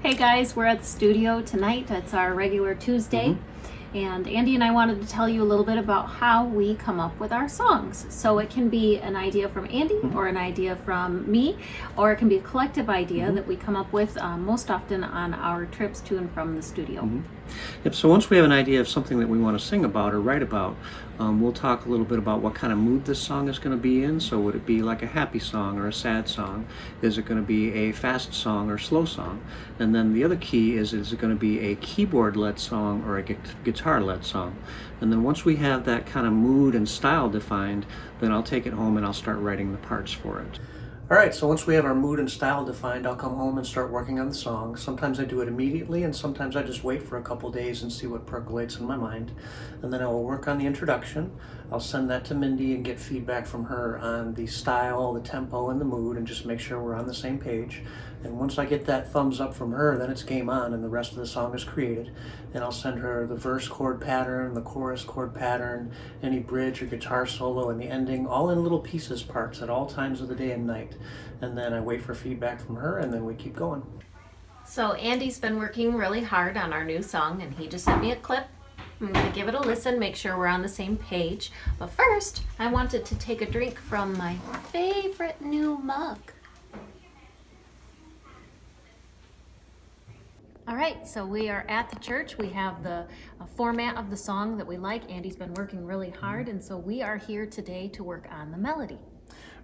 Hey guys, we're at the studio tonight. It's our regular Tuesday. And Andy and I wanted to tell you a little bit about how we come up with our songs. So it can be an idea from Andy or an idea from me, or it can be a collective idea that we come up with most often on our trips to and from the studio. Yep, so once we have an idea of something that we want to sing about or write about, we'll talk a little bit about what kind of mood this song is going to be in. So would it be like a happy song or a sad song? Is it going to be a fast song or a slow song? And then the other key is it going to be a keyboard-led song or a guitar-led song? And then once we have that kind of mood and style defined, then I'll take it home and I'll start writing the parts for it. All right, so once we have our mood and style defined, I'll come home and start working on the song. Sometimes I do it immediately, and sometimes I just wait for a couple days and see what percolates in my mind. And then I will work on the introduction. I'll send that to Mindy and get feedback from her on the style, the tempo, and the mood, and just make sure we're on the same page. And once I get that thumbs up from her, then it's game on and the rest of the song is created. And I'll send her the verse chord pattern, the chorus chord pattern, any bridge or guitar solo, and the ending, all in little pieces, parts at all times of the day and night. And then I wait for feedback from her, and then we keep going. So Andy's been working really hard on our new song, and he just sent me a clip. I'm going to give it a listen, make sure we're on the same page. But first, I wanted to take a drink from my favorite new mug. All right, so we are at the church. We have the format of the song that we like. Andy's been working really hard, and so we are here today to work on the melody.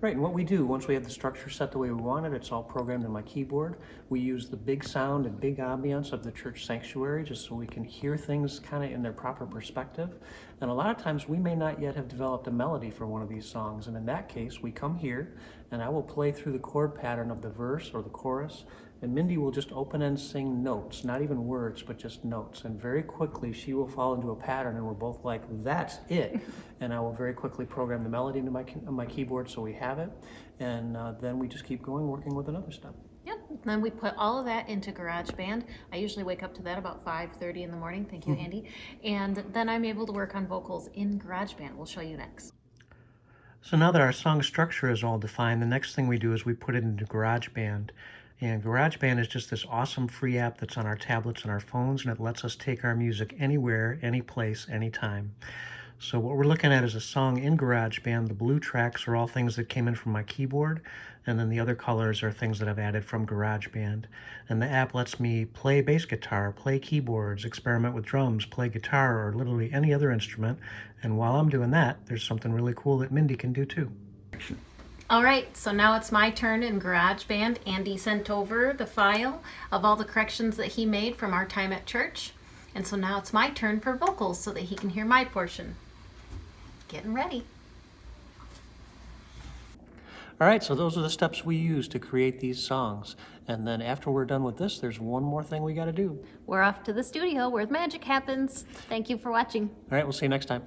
Right, and what we do, once we have the structure set the way we want it, it's all programmed in my keyboard. We use the big sound and big ambience of the church sanctuary just so we can hear things kind of in their proper perspective. And a lot of times we may not yet have developed a melody for one of these songs, and in that case we come here and I will play through the chord pattern of the verse or the chorus, and Mindy will just open and sing notes, not even words, but just notes. And very quickly she will fall into a pattern and we're both like, that's it. And I will very quickly program the melody into my keyboard so we have it. And then we just keep going, working with another step. Yep, then we put all of that into GarageBand. I usually wake up to that about 5:30 in the morning. Thank you, Andy. And then I'm able to work on vocals in GarageBand. We'll show you next. So now that our song structure is all defined, the next thing we do is we put it into GarageBand. And GarageBand is just this awesome free app that's on our tablets and our phones, and it lets us take our music anywhere, any place, anytime. So what we're looking at is a song in GarageBand. The blue tracks are all things that came in from my keyboard, and then the other colors are things that I've added from GarageBand. And the app lets me play bass guitar, play keyboards, experiment with drums, play guitar, or literally any other instrument. And while I'm doing that, there's something really cool that Mindy can do too. All right, so now it's my turn in GarageBand. Andy sent over the file of all the corrections that he made from our time at church. And so now it's my turn for vocals so that he can hear my portion. Getting ready. All right, so those are the steps we use to create these songs. And then after we're done with this, there's one more thing we got to do. We're off to the studio where the magic happens. Thank you for watching. All right, we'll see you next time.